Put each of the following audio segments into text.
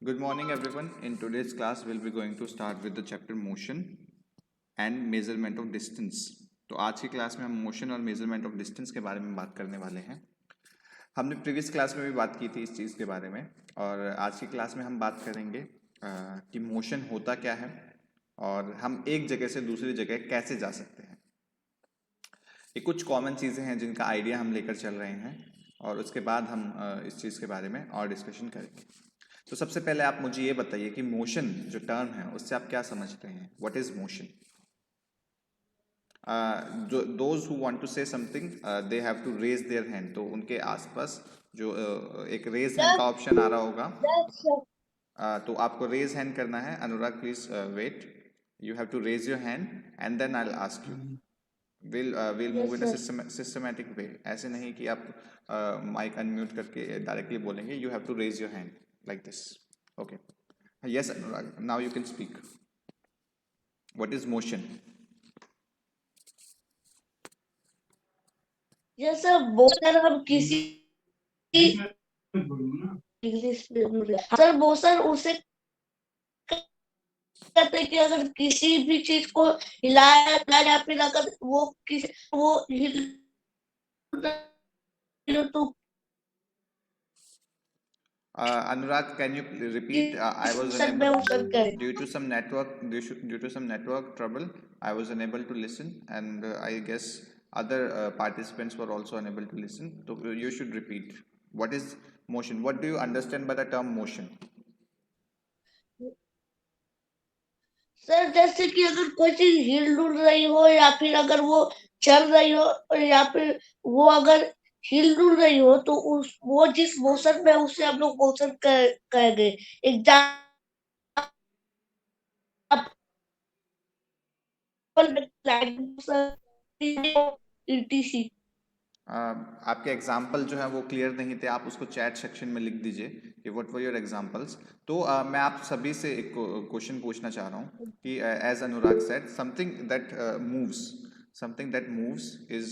Good morning, everyone. In today's class, we'll be going to start with the chapter motion and measurement of distance. तो आज की class में हम motion और measurement of distance के बारे में बात करने वाले हैं। हमने प्रीवियस क्लास में भी बात की थी इस चीज़ के बारे में, और आज की क्लास में हम बात करेंगे कि मोशन होता क्या है और हम एक जगह से दूसरी जगह कैसे जा सकते हैं। ये कुछ कॉमन चीज़ें हैं जिनका आइडिया हम लेकर चल रहे हैं, और उसके बाद हम इस चीज़ के बारे में और डिस्कशन करेंगे। तो सबसे पहले आप मुझे ये बताइए कि मोशन जो टर्म है उससे आप क्या समझते हैं। What is motion? जो those who want to say something they have to raise their hand. तो उनके आसपास जो एक रेज हैंड का ऑप्शन आ रहा होगा, तो आपको रेज हैंड करना है। Anurag, please wait. You have to raise your hand and then I will ask you. Will move in a systematic way. ऐसे नहीं कि आप माइक अनम्यूट करके डायरेक्टली बोलेंगे। You have to raise your hand like this. Okay, yes Anurag, now you can speak. What is motion? जैसे motion हम किसी English में सर मोशन उसे कहते हैं कि अगर किसी भी चीज को हिलाया जाए या फिर अगर वो हिल तो Anurag, can you repeat? I was motion में unable मोशन करे। due to some network trouble. I was unable to listen, and I guess other participants were also unable to listen. So you should repeat. What is motion? What do you understand by the term motion? Sir जैसे कि अगर कोई चीज हिल डुल रही हो या फिर अगर वो चल रही हो या फिर वो अगर हिल डुल रही हो तो उस वो जिस मोशन में उसे हम लोग मोशन कहेंगे। Example etc. आपके एग्जाम्पल जो है वो क्लियर नहीं थे। आप उसको चैट सेक्शन में लिख दीजिए कि व्हाट वर योर एग्जाम्पल्स। तो मैं आप सभी से एक क्वेश्चन पूछना चाह रहा हूँ कि as Anurag said, something that moves is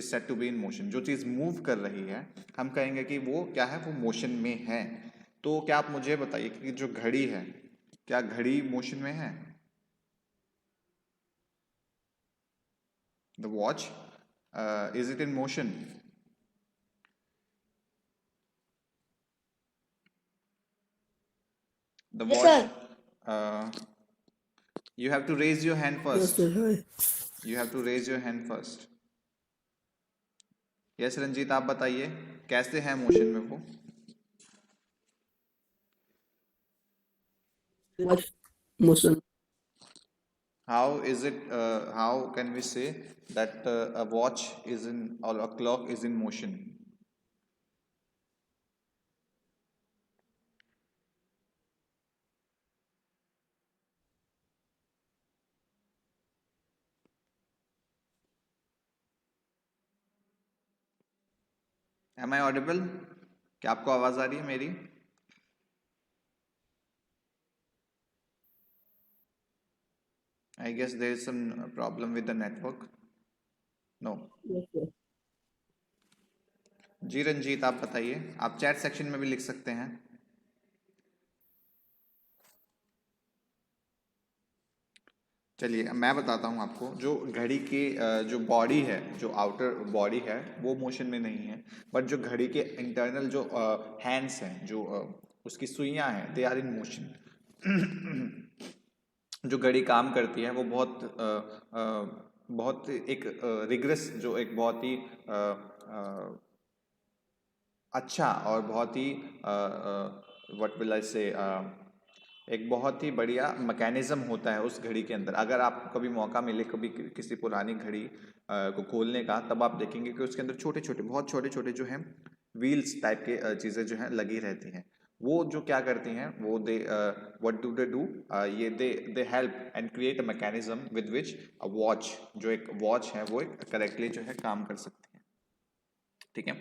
said to be in motion. जो चीज़ मूव कर रही है हम कहेंगे कि वो क्या है, वो मोशन में है। तो क्या आप मुझे बताइए कि जो घड़ी है, क्या घड़ी मोशन में है? The watch, is it in motion? The yes watch, sir. uh, you have to raise your hand Yes, first. sir. Hi. You have to raise your hand first. Yes, Ranjit, आप बताइए कैसे है मोशन में वो? Watch motion. How is it? How can we say that a watch is in, or a clock is in motion? Am I audible? क्या आपको आवाज आ रही है मेरी? I guess there is some problem with the network. No. Yes, sir. जी रंजीत, आप बताइए। आप chat section में भी लिख सकते हैं। चलिए मैं बताता हूँ आपको। जो घड़ी की जो बॉडी है, जो आउटर बॉडी है, वो मोशन में नहीं है। बट जो घड़ी के इंटरनल जो हैंड्स हैं, जो उसकी सुइयाँ हैं, दे आर इन मोशन। जो घड़ी काम करती है वो बहुत एक रिग्रेस, जो एक बहुत ही अच्छा और बहुत ही व्हाट विल आई से, एक बहुत ही बढ़िया मैकेनिज्म होता है उस घड़ी के अंदर। अगर आपको कभी मौका मिले कभी किसी पुरानी घड़ी को खोलने का, तब आप देखेंगे कि उसके अंदर छोटे छोटे, बहुत छोटे छोटे जो हैं व्हील्स टाइप के चीज़ें जो हैं लगी रहती हैं। वो जो क्या करती हैं, वो दे व्हाट डू दे डू, ये they help and create a mechanism with which a watch, जो एक वॉच है वो एक करेक्टली जो है काम कर सकती है। ठीक है,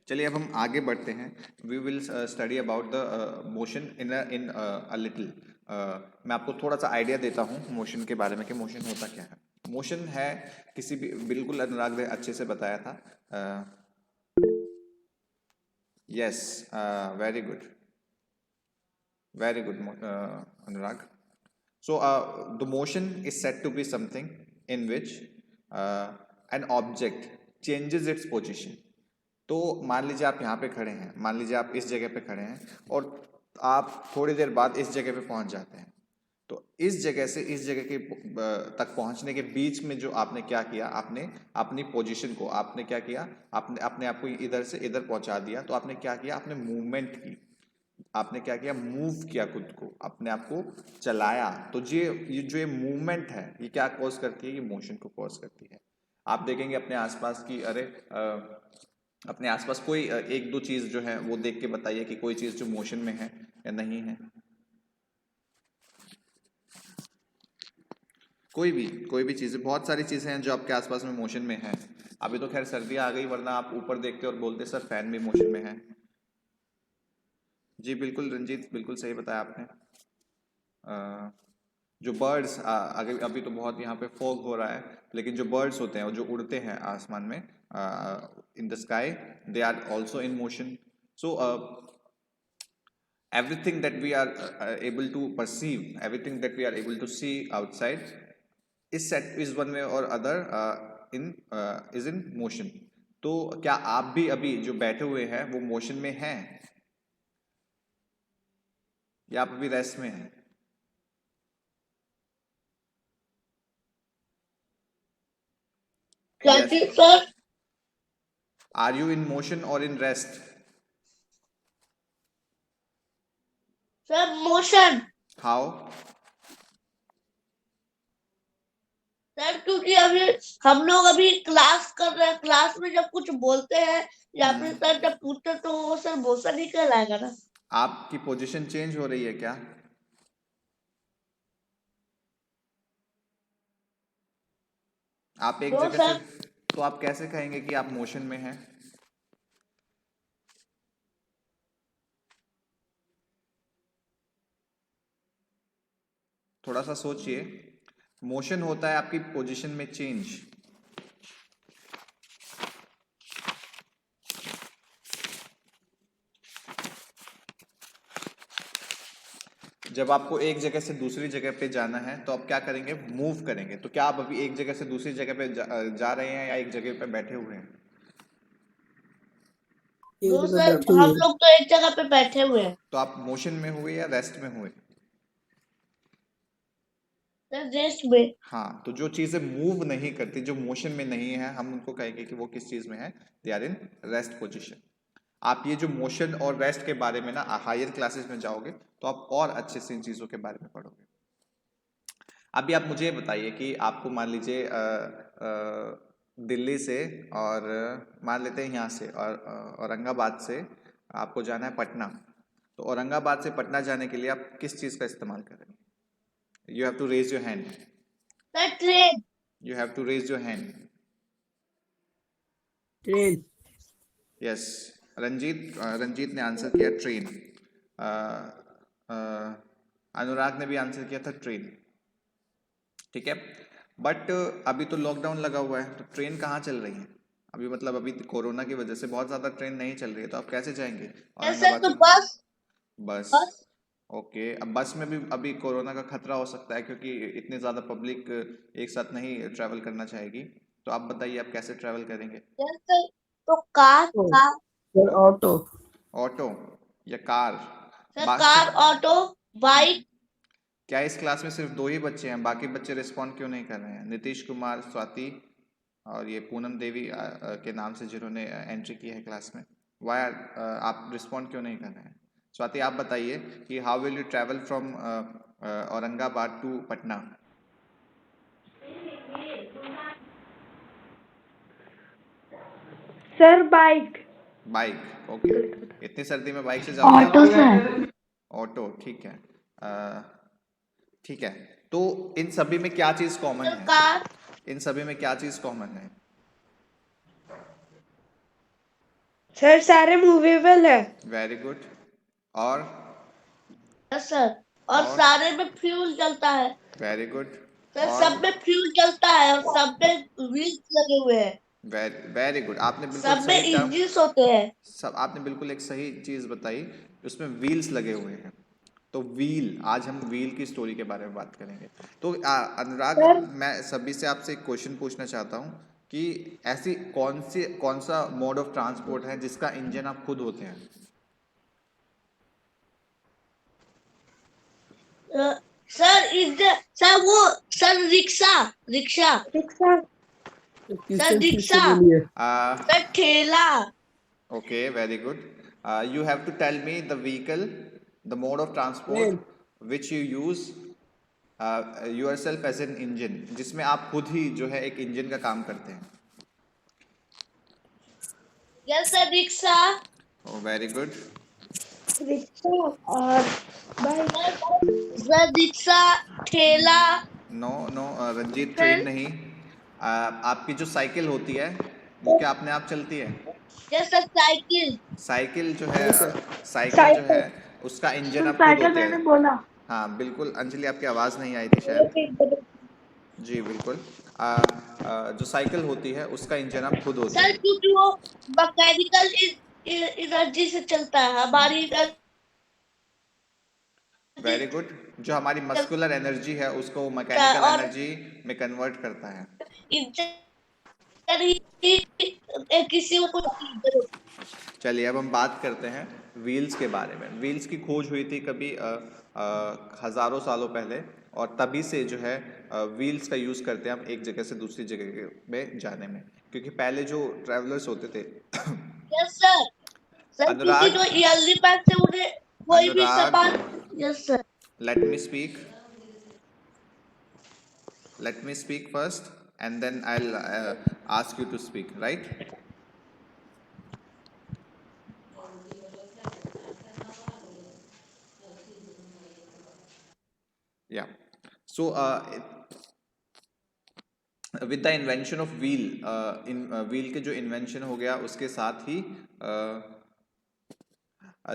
चलिए अब हम आगे बढ़ते हैं। We will study about the motion in a little. मैं आपको थोड़ा सा आइडिया देता हूँ मोशन के बारे में कि मोशन होता क्या है। मोशन है किसी भी, बिल्कुल अनुराग ने अच्छे से बताया था। Yes, very good. Very good, Anurag. So, the motion is said to be something in which an object changes its position. तो मान लीजिए आप यहाँ पे खड़े हैं, मान लीजिए आप इस जगह पे खड़े हैं और आप थोड़ी देर बाद इस जगह पे पहुंच जाते हैं। तो इस जगह से इस जगह के तक पहुंचने के बीच में जो आपने क्या किया, आपने अपनी पोजीशन को आपने क्या किया, आपने अपने आप को इधर से इधर पहुंचा दिया। तो आपने क्या किया, आपने मूवमेंट की, आपने क्या किया, मूव किया, खुद को अपने आप को चलाया। तो ये जो ये मूवमेंट है ये क्या कॉज करती है, ये मोशन को कॉज करती है। आप देखेंगे अपने आसपास की, अरे अपने आसपास कोई एक दो चीज जो है वो देख के बताइए कि कोई चीज जो मोशन में है या नहीं है। कोई भी चीज़ें, बहुत सारी चीज़ें हैं जो आपके आसपास में मोशन में है। अभी तो खैर सर्दी आ गई, वरना आप ऊपर देखते और बोलते सर फैन भी मोशन में है। जी बिल्कुल रंजीत, बिल्कुल सही बताया आपने। जो बर्ड्स, अगर अभी तो बहुत यहाँ पे फॉग हो रहा है, लेकिन जो बर्ड्स होते हैं जो उड़ते हैं आसमान में in the sky, they are also in motion. So everything that we are able to perceive, everything that we are able to see outside is set is one way or other is in motion। तो क्या आप भी अभी जो बैठे हुए हैं वो मोशन में हैं या आप अभी रेस्ट में हैं? क्या Yes. चीज sir? Are you in motion or in rest? Sir motion. How? Sir क्योंकि अभी हम लोग अभी क्लास कर रहे हैं, क्लास में जब कुछ बोलते हैं या फिर सर जब पूछते हैं, तो वो सर मोशन ही कहलाएगा ना। आपकी पोजीशन चेंज हो रही है क्या? आप एक तो जगह सर से, तो आप कैसे कहेंगे कि आप मोशन में हैं? थोड़ा सा सोचिए। मोशन होता है आपकी पोजीशन में चेंज। जब आपको एक जगह से दूसरी जगह पे जाना है तो आप क्या करेंगे, मूव करेंगे। तो क्या आप अभी एक जगह से दूसरी जगह पे जा रहे हैं या एक जगह पे बैठे हुए हैं? एक तो जगह सर बैठे हम हुए हैं। लोग तो एक जगह पे बैठे हुए हैं। तो आप मोशन में हुए या रेस्ट में हुए? सर रेस्ट में। हाँ, तो जो चीजें मूव नहीं करती, जो मोशन में नहीं है, हम उनको कहेंगे कि वो किस चीज में है, they are in rest position. आप ये जो मोशन और रेस्ट के बारे में ना हायर क्लासेस में जाओगे तो आप और अच्छे से इन चीजों के बारे में पढ़ोगे। अभी आप मुझे बताइए कि आपको मान लीजिए दिल्ली से, और मान लेते हैं यहाँ से, और औरंगाबाद से आपको जाना है पटना। तो औरंगाबाद से पटना जाने के लिए आप किस चीज़ का इस्तेमाल करेंगे? You have to raise your hand. Sir train. You have to raise your hand. Train. Yes, Ranjit ने आंसर किया ट्रेन। अनुराग ने भी आंसर किया था ट्रेन। ठीक है, बट अभी तो लॉकडाउन लगा हुआ है, तो ट्रेन कहाँ चल रही है अभी? मतलब अभी कोरोना की वजह से बहुत ज़्यादा ट्रेन नहीं चल रही है, तो आप कैसे जाएंगे सर औरंगाबाद तो से? बस। बस। बस। ओके, अब बस में भी अभी कोरोना का खतरा हो सकता है, क्योंकि इतनी ज़्यादा पब्लिक एक साथ नहीं ट्रैवल करना चाहेगी। तो आप बताइए आप कैसे ट्रैवल करेंगे? यस सर, तो कार तो कार। Sir auto. ऑटो या कार? सर बात कार, ऑटो, बाइक। क्या इस क्लास में सिर्फ 2 ही बच्चे हैं? बाकी बच्चे रिस्पॉन्ड क्यों नहीं कर रहे हैं? नीतीश कुमार, स्वाति और ये पूनम देवी के नाम से जिन्होंने एंट्री की है क्लास में, वाई आप रिस्पॉन्ड क्यों नहीं कर रहे हैं? स्वाति आप बताइए कि how will you travel from Aurangabad to Patna? Sir bike. Bike. Okay, इतनी सर्दी में बाइक से जाओगे? Auto sir. ऑटो, ठीक है। ठीक है, तो इन सभी में क्या चीज़ कॉमन सर है? कार। इन सभी में क्या चीज़ कॉमन है? सर सारे मूवेबल है। Very good. और यस सर, और सारे में फ्यूल चलता है। Very good. सर और सब में फ्यूल चलता है और सब में व्हील्स लगे हुए हैं। वेरी गुड, आपने बिल्कुल सब सही में टर्म, इंजिन्स होते हैं। सब आपने बिल्कुल एक सही चीज़ बताई, उसमें व्हील्स लगे हुए हैं। तो व्हील, आज हम व्हील की स्टोरी के बारे में बात करेंगे। तो अनुराग, सर मैं सभी से आपसे एक क्वेश्चन पूछना चाहता हूँ कि ऐसी कौन सा मोड ऑफ ट्रांसपोर्ट है जिसका इंजन आप खुद होते हैं? सर वो sir rickshaw rickshaw rickshaw sir question फिर से रिक्शा बोलिए। सर ठेला okay, very good. You have to tell me the vehicle, the mode of transport train. Which you use yourself as an engine, जिसमें आप खुद ही जो है एक इंजन का काम करते हैं। Yes sir rickshaw oh very good. Rickshaw और बाइक। सर रिक्शा ठेला no no Ranjit, train sir नहीं। आपकी जो साइकिल होती है वो क्या अपने आप चलती है? यस सर साइकिल साइकिल जो है नहीं सर। साइकिल जो है साइकिल उसका इंजन सर आप खुद साइकिल होते मैंने हैं। बोला। हाँ बिल्कुल अंजलि, आपकी आवाज़ नहीं आई थी शायद। जी बिल्कुल। जो साइकिल होती है उसका इंजन आप खुद होते सर हैं। क्योंकि वो मैकेनिकल एनर्जी से चलता है, हमारी एनर्जी वेरी गुड। जो हमारी चलता मस्कुलर एनर्जी है उसको है मैकेनिकल और एनर्जी में कन्वर्ट करता है। इंजन ही किसी को कुछ चलिए अब हम बात करते हैं व्हील्स के बारे में। व्हील्स की खोज हुई थी कभी हजारों सालों पहले, और तभी से जो है व्हील्स का यूज़ करते हैं हम एक जगह से दूसरी जगह में जाने में, क्योंकि पहले जो ट्रैवलर्स होते थे यस सर सर क्योंकि अनुराग, जो ईयरली पैक से उन्हें कोई भी अनुराग, सामान yes sir let me speak, let me speak first and then I'll ask you to speak, right? Yeah. So with the invention of wheel, wheel के जो invention हो गया उसके साथ ही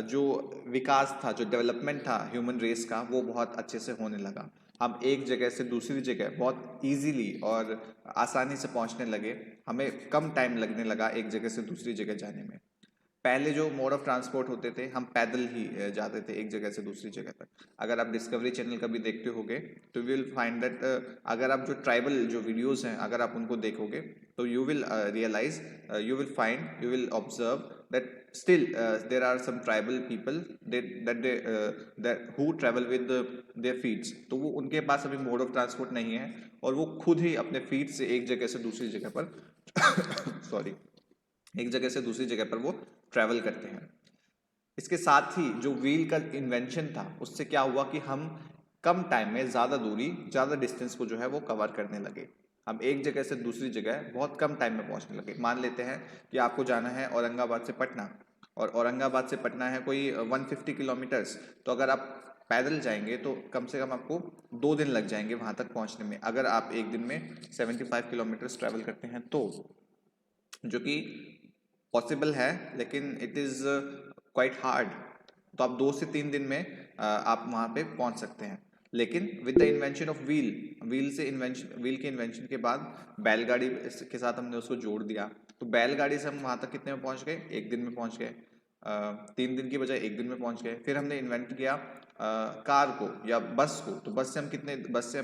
जो विकास था, जो डेवलपमेंट था ह्यूमन रेस का, वो बहुत अच्छे से होने लगा। हम एक जगह से दूसरी जगह बहुत इजीली और आसानी से पहुंचने लगे। हमें कम टाइम लगने लगा एक जगह से दूसरी जगह जाने में। पहले जो मोड ऑफ ट्रांसपोर्ट होते थे हम पैदल ही जाते थे एक जगह से दूसरी जगह तक। अगर आप डिस्कवरी चैनल कभी देखते होगे तो विल फाइंड दैट, अगर आप जो ट्राइबल जो वीडियोस हैं अगर आप उनको देखोगे तो you will realise, you will find, you will observe that still there are some tribal people that who travel with their feet। तो वो उनके पास अभी मोड ऑफ ट्रांसपोर्ट नहीं है और वो खुद ही अपने फीट से एक जगह से दूसरी जगह पर सॉरी, एक जगह से दूसरी जगह पर वो ट्रैवल करते हैं। इसके साथ ही जो व्हील का इन्वेंशन था उससे क्या हुआ कि हम कम टाइम में ज़्यादा दूरी, ज़्यादा डिस्टेंस को जो है वो कवर करने लगे। हम एक जगह से दूसरी जगह बहुत कम टाइम में पहुंचने लगे। मान लेते हैं कि आपको जाना है औरंगाबाद से पटना, और औरंगाबाद से पटना है कोई 150 किलोमीटर्स, तो अगर आप पैदल जाएंगे तो कम से कम आपको 2 दिन लग जाएंगे वहाँ तक पहुँचने में, अगर आप एक दिन में 75 किलोमीटर्स ट्रैवल करते हैं तो, जो कि पॉसिबल है लेकिन इट इज़ क्वाइट हार्ड। तो आप 2 से 3 दिन में आप वहाँ पे पहुँच सकते हैं। लेकिन with the invention of wheel के इन्वेंशन के बाद बैलगाड़ी के साथ हमने उसको जोड़ दिया, तो बैलगाड़ी से हम वहाँ तक कितने में पहुँच गए? एक दिन में पहुँच गए। 3 दिन की बजाय एक दिन में पहुँच गए। फिर हमने इन्वेंट किया कार को या बस को, तो बस से हम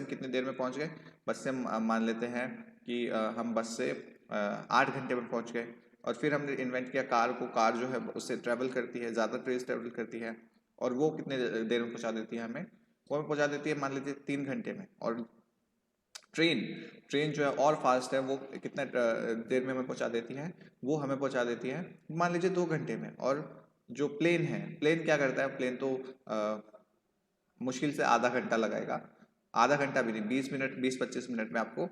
कितने देर में पहुँच गए? बस से हम मान लेते हैं कि हम बस से 8 घंटे में पहुँच गए। और फिर हमने इन्वेंट किया कार को। कार जो है उससे ट्रैवल करती है, ज़्यादा तेज ट्रैवल करती है, और वो कितने देर में पहुंचा देती है हमें? वो हमें पहुंचा देती है मान लीजिए 3 घंटे में। और ट्रेन जो है और फास्ट है, वो कितने देर में हमें पहुंचा देती है? वो हमें पहुंचा देती है मान लीजिए 2 घंटे में। और जो प्लेन है, प्लेन क्या करता है? प्लेन तो मुश्किल से आधा घंटा लगाएगा, आधा घंटा भी नहीं, 20 मिनट 20-25 मिनट में आपको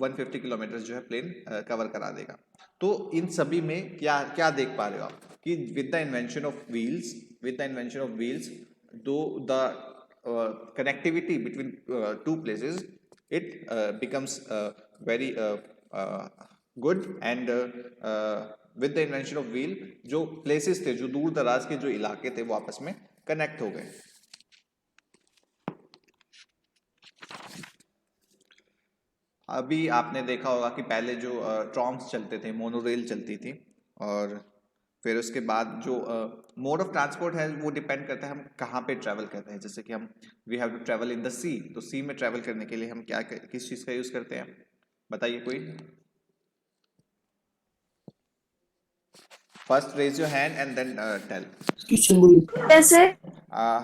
150 किलोमीटर जो है प्लेन कवर करा देगा। तो इन सभी में क्या क्या देख पा रहे हो आप कि with the invention of wheels though the connectivity between two places, it becomes very good. And with the invention of wheel जो प्लेसेस थे, जो दूर दराज के जो इलाके थे, वो आपस में कनेक्ट हो गए। अभी आपने देखा होगा कि पहले जो ट्रॉम्स चलते थे, मोनोरेल चलती थी, और फिर उसके बाद जो मोड ऑफ ट्रांसपोर्ट है वो डिपेंड करता है हम कहाँ पे ट्रैवल करते हैं। जैसे कि हम we have to travel in the sea, तो सी में ट्रैवल करने के लिए हम किस चीज़ का यूज़ करते हैं, बताइए कोई। First raise your hand and then tell. Question बोलिए। कैसे?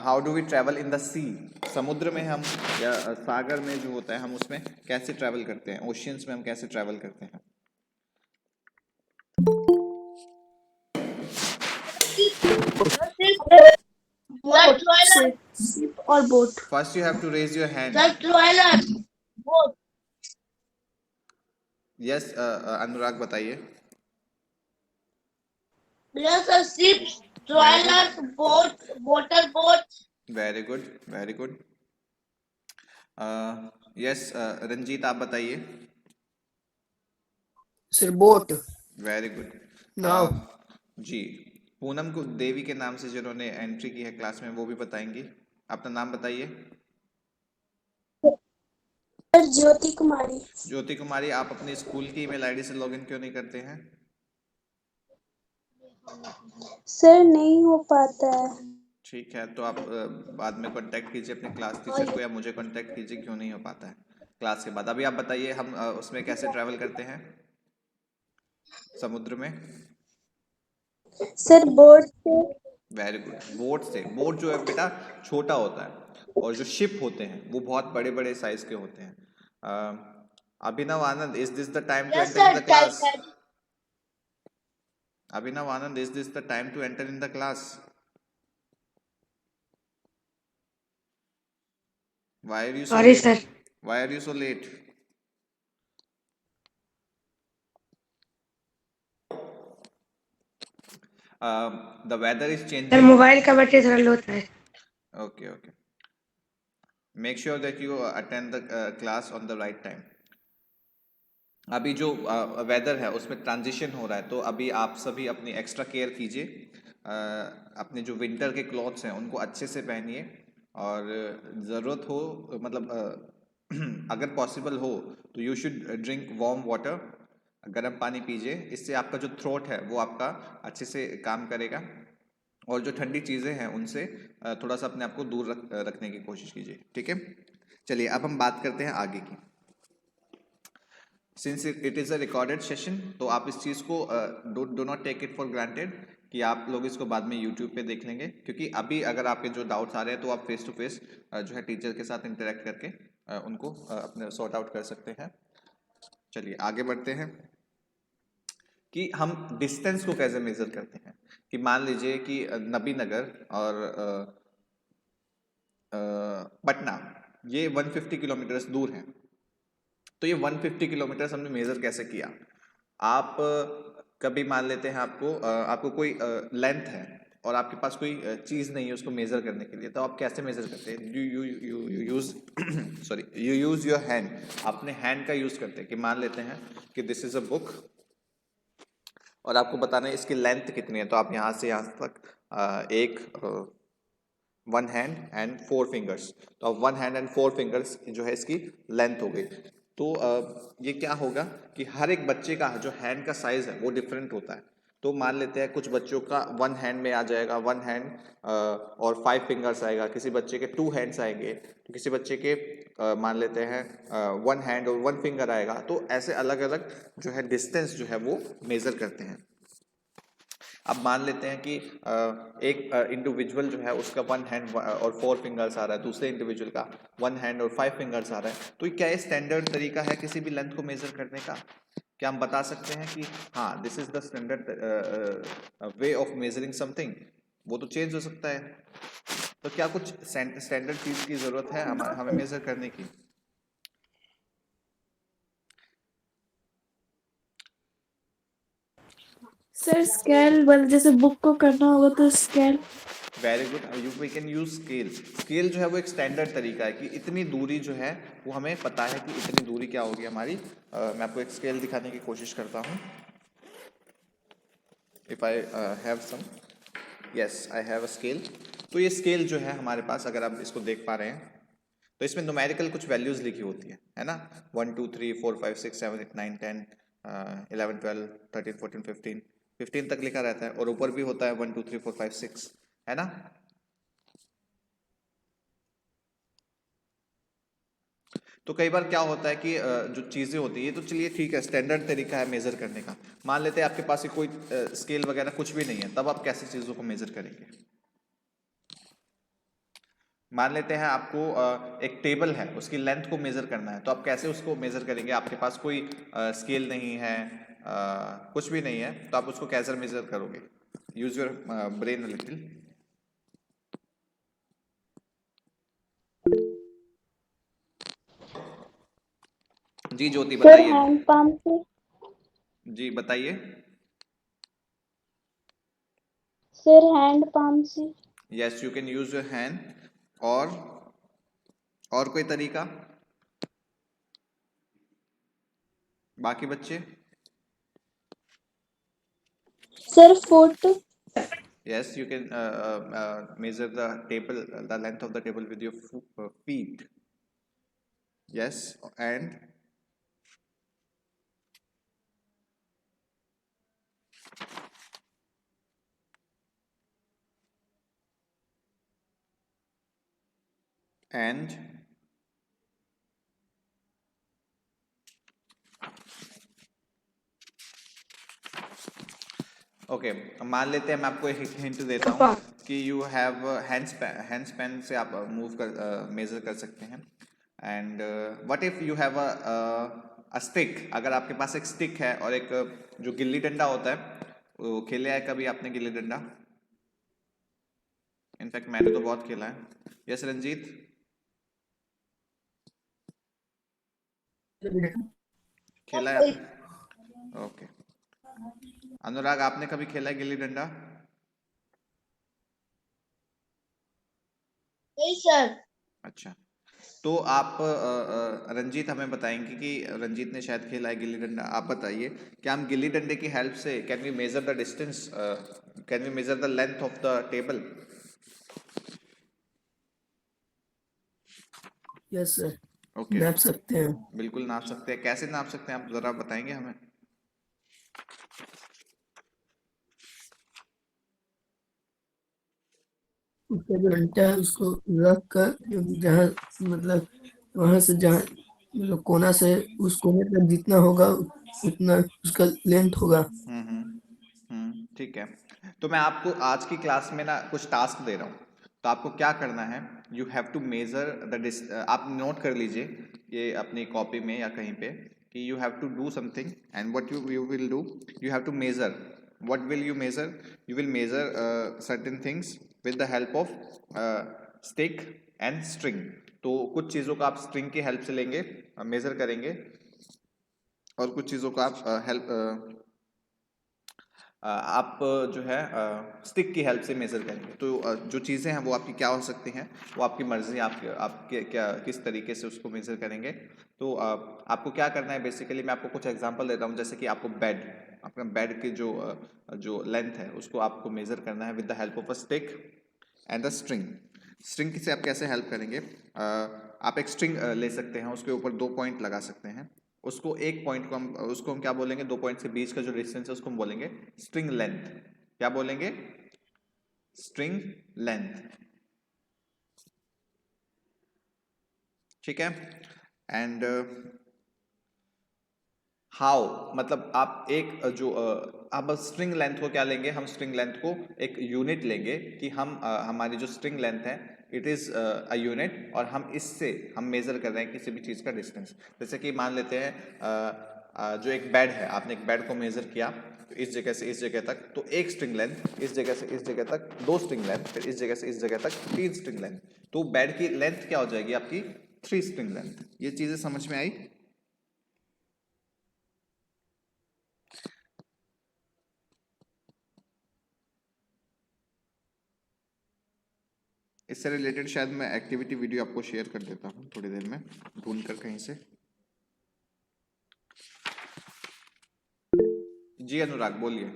How do we travel in the sea, समुद्र में हम या सागर में जो होता है हम उसमें कैसे ट्रैवल करते हैं, ओशियंस में हम कैसे ट्रैवल करते हैं। से शिप और boat. First you have to raise your hand. Sir, trailer, boat. Yes Anurag बताइए। Yes, sir, ships, trailers, boat, motor boats. Very good, very good. Yes Ranjeet आप बताइए। Sir boat. Very good. नाव। जी, पूनम को देवी के नाम से जिन्होंने एंट्री की है क्लास में वो भी बताएंगी। अपना नाम बताइए। सर ज्योति कुमारी। ज्योति कुमारी, आप अपनी स्कूल की ईमेल आईडी से लॉगिन क्यों नहीं करते हैं। सर नहीं हो पाता है। ठीक है, तो आप बाद में कांटेक्ट कीजिए अपने क्लास टीचर को या मुझे कांटेक्ट कीजिए, क्यों नहीं हो पाता है क्लास के बाद। अभी आप बताइए हम उसमें कैसे ट्रैवल करते हैं समुद्र में। सर बोट से। वेरी गुड, बोट से। बोट जो है बेटा छोटा होता है और जो शिप होते हैं वो बहुत बड़े बड़े साइज के होते हैं। Abhinav Anand, is this the time to Yes, enter in sir, the class. Titanic. Abhinav Anand, is this the time to enter in the class. Why are you so Sorry, late? sir. Why are you so late? The weather is sir changing. Mobile का battery थोड़ा लो है। Okay, okay. Make sure that you attend the class on the right time. अभी जो weather है उसमें transition हो रहा है, तो अभी आप सभी अपनी एक्स्ट्रा केयर कीजिए। अपने जो विंटर के क्लॉथ्स हैं उनको अच्छे से पहनिए और ज़रूरत हो मतलब अगर पॉसिबल हो तो you should drink warm water, गर्म पानी पीजिए। इससे आपका जो थ्रोट है वो आपका अच्छे से काम करेगा और जो ठंडी चीज़ें हैं उनसे थोड़ा सा अपने आप को दूर रखने की कोशिश कीजिए, ठीक है। चलिए अब हम बात करते हैं आगे की। Since it is a recorded session, तो आप इस चीज़ को do not take it for granted कि आप लोग इसको बाद में यूट्यूब पे देख लेंगे, क्योंकि अभी अगर आपके जो डाउट्स आ रहे हैं तो आप फेस टू फेस जो है टीचर के साथ इंटरेक्ट करके उनको अपने सॉर्ट आउट कर सकते हैं। चलिए आगे बढ़ते हैं कि हम डिस्टेंस को कैसे मेज़र करते हैं। कि मान लीजिए कि नबी नगर और पटना ये 150 किलोमीटर्स दूर हैं, तो ये 150 किलोमीटर्स हमने मेज़र कैसे किया। आप कभी मान लेते हैं आपको कोई लेंथ है और आपके पास कोई चीज़ नहीं है उसको मेज़र करने के लिए, तो आप कैसे मेज़र करते हैं। You use sorry you use your hand, अपने हैंड का यूज़ करते हैं। कि मान लेते हैं कि दिस इज़ अ बुक और आपको बताना है इसकी लेंथ कितनी है, तो आप यहाँ से यहाँ तक एक 1 हैंड एंड 4 फिंगर्स, तो अब 1 हैंड एंड 4 फिंगर्स जो है इसकी लेंथ हो गई। तो ये क्या होगा कि हर एक बच्चे का जो हैंड का साइज़ है वो डिफरेंट होता है। तो मान लेते हैं कुछ बच्चों का 1 हैंड में आ जाएगा 1 हैंड और 5 फिंगर्स आएगा, किसी बच्चे के 2 हैंड्स आएंगे, तो किसी बच्चे के मान लेते हैं 1 हैंड और 1 फिंगर आएगा। तो ऐसे अलग अलग जो है डिस्टेंस जो है वो मेज़र करते हैं। अब मान लेते हैं कि एक इंडिविजुअल जो है उसका 1 हैंड और 4 फिंगर्स आ रहा है, दूसरे इंडिविजुअल का 1 हैंड और 5 फिंगर्स आ रहा है, तो क्या ये स्टैंडर्ड तरीका है किसी भी लेंथ को मेजर करने का। क्या हम बता सकते हैं कि हाँ this is the standard way of measuring something. वो तो चेंज हो सकता है, तो क्या कुछ स्टैंडर्ड चीज की जरूरत है हमें मेजर करने की। सर स्केल वाले जैसे बुक को करना होगा तो scale. Very good, we can use scale. Scale जो है वो एक स्टैंडर्ड तरीका है कि इतनी दूरी जो है वो हमें पता है कि इतनी दूरी क्या होगी हमारी। मैं आपको एक स्केल दिखाने की कोशिश करता हूँ। If I have some, yes I have a scale. तो ये स्केल जो है हमारे पास, अगर आप इसको देख पा रहे हैं तो इसमें न्यूमेरिकल कुछ वैल्यूज लिखी होती है ना। 1 2 3 4 5 6 7 8 9 10 11 12 13 14 15 15 तक लिखा रहता है और ऊपर भी होता है 1 2 3 4 5 6, है ना। तो कई बार क्या होता है कि जो चीजें होती है, तो चलिए ठीक है, स्टैंडर्ड तरीका है मेजर करने का। मान लेते हैं आपके पास ही कोई स्केल वगैरह कुछ भी नहीं है, तब आप कैसे चीजों को मेजर करेंगे। मान लेते हैं आपको एक टेबल है, उसकी लेंथ को मेजर करना है, तो आप कैसे उसको मेजर करेंगे। आपके पास कोई स्केल नहीं है, कुछ भी नहीं है, तो आप उसको कैसे मेजर करोगे। Use your brain little. जी ज्योति सर बताइए। हैंड पाम से। जी बताइए। सर हैंड पाम से। Yes you can use your hand. और कोई तरीका बाकी बच्चे। Sir foot. Yes, you can measure the table, the length of the table with your feet. Yes, and okay मान लेते हैं, मैं आपको एक हिंट देता हूँ कि यू हैव हैंड स्पैन से आप मूव कर मेजर कर सकते हैं। And what if you have a stick. अगर आपके पास एक स्टिक है और एक जो गिल्ली डंडा होता है, वो खेले है कभी आपने गिल्ली डंडा। इनफैक्ट मैंने तो बहुत खेला है। यस रंजीत। खेला है आपने। ओके अनुराग, आपने कभी खेला है गिल्ली डंडा। नहीं सर। अच्छा, तो आप रंजीत हमें बताएंगे कि रंजीत ने शायद खेला है गिल्ली डंडा। आप बताइए क्या हम गिल्ली डंडे की हेल्प से can we measure the distance, can we measure the length of the table. Yes sir, okay नाप सकते हैं। बिल्कुल नाप सकते हैं। कैसे नाप सकते हैं आप जरा बताएंगे हमें। उसका जो घंटा है उसको रख कर जहाँ मतलब वहां से जहाँ मतलब कोना से उस कोने तक जितना होगा उतना उसका लेंथ होगा। ठीक है। तो मैं आपको आज की क्लास में ना कुछ टास्क दे रहा हूँ, तो आपको क्या करना है, you have to measure the आप नोट कर लीजिए ये अपनी कॉपी में या कहीं पे कि you have to do something and what you will do, you have to measure. What will you measure, you will measure certain things with the help of stick and string. तो कुछ चीज़ों को आप स्ट्रिंग की help से लेंगे, major करेंगे, और कुछ चीज़ों को आप आप जो है स्टिक की हेल्प से मेजर करेंगे। तो जो चीज़ें हैं वो आपकी क्या हो सकती हैं, वो आपकी मर्जी, आपके क्या किस तरीके से उसको मेजर करेंगे। तो आपको क्या करना है बेसिकली, मैं आपको कुछ एग्जांपल देता हूँ। जैसे कि आपको अपना बेड की जो लेंथ है उसको आपको मेजर करना है with the help of a stick and the string. String से आप कैसे हेल्प करेंगे, आप एक स्ट्रिंग ले सकते हैं, उसके ऊपर 2 पॉइंट लगा सकते हैं। उसको एक पॉइंट को हम क्या बोलेंगे, 2 पॉइंट से बीच का जो डिस्टेंस है उसको हम बोलेंगे स्ट्रिंग लेंथ। क्या बोलेंगे, स्ट्रिंग लेंथ। ठीक है। एंड हाउ मतलब आप एक अब स्ट्रिंग लेंथ को क्या लेंगे, हम स्ट्रिंग लेंथ को एक यूनिट लेंगे कि हम हमारी जो स्ट्रिंग लेंथ है इट इज अ यूनिट, और हम इससे हम मेजर कर रहे हैं किसी भी चीज का डिस्टेंस। जैसे कि मान लेते हैं जो एक बेड है, आपने एक बेड को मेजर किया, तो इस जगह से इस जगह तक तो 1 स्ट्रिंग लेंथ, इस जगह से इस जगह तक 2 स्ट्रिंग लेंथ, फिर इस जगह से इस जगह तक 3 स्ट्रिंग लेंथ। तो बेड की लेंथ क्या हो जाएगी आपकी 3 स्ट्रिंग लेंथ। ये चीजें समझ में आई। इससे रिलेटेड शायद मैं एक्टिविटी वीडियो आपको शेयर कर देता हूँ थोड़ी देर में, ढूंढ कर कहीं से। जी अनुराग बोलिए।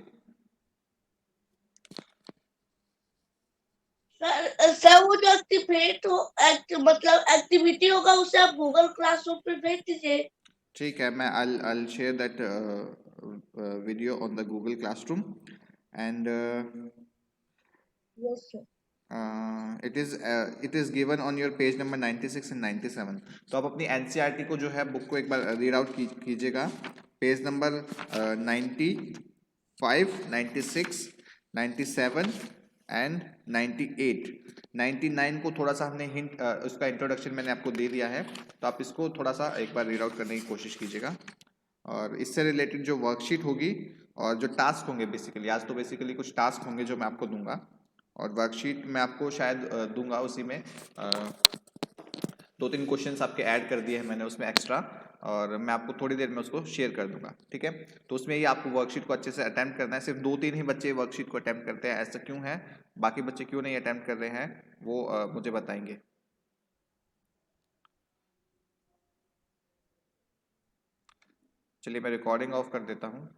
सर वो जो एक्टिवेट हो मतलब एक्टिविटी होगा उसे आप गूगल क्लासरूम पे भेज दीजिए। ठीक है, मैं I'll share that video on the Google Classroom and Yes, sir. it is given on your page number 96 and 97. तो आप अपनी NCERT को जो है बुक को एक बार रीड आउट कीजिएगा, पेज नंबर 95, 96, 97 एंड 98, 99 को थोड़ा सा हमने हिंट, उसका इंट्रोडक्शन मैंने आपको दे दिया है, तो आप इसको थोड़ा सा एक बार रीड आउट करने की कोशिश कीजिएगा। और इससे रिलेटेड जो वर्कशीट होगी और जो टास्क होंगे, बेसिकली आज तो बेसिकली कुछ टास्क होंगे जो मैं आपको दूंगा, और वर्कशीट मैं आपको शायद दूंगा, उसी में 2-3 क्वेश्चंस आपके ऐड कर दिए हैं मैंने उसमें एक्स्ट्रा, और मैं आपको थोड़ी देर में उसको शेयर कर दूंगा, ठीक है। तो उसमें ये आपको वर्कशीट को अच्छे से अटेम्प्ट करना है। सिर्फ 2-3 ही बच्चे वर्कशीट को अटेम्प्ट करते हैं, ऐसा क्यों है, बाकी बच्चे क्यों नहीं अटेम्प्ट कर रहे हैं वो मुझे बताएंगे। चलिए मैं रिकॉर्डिंग ऑफ कर देता हूँ।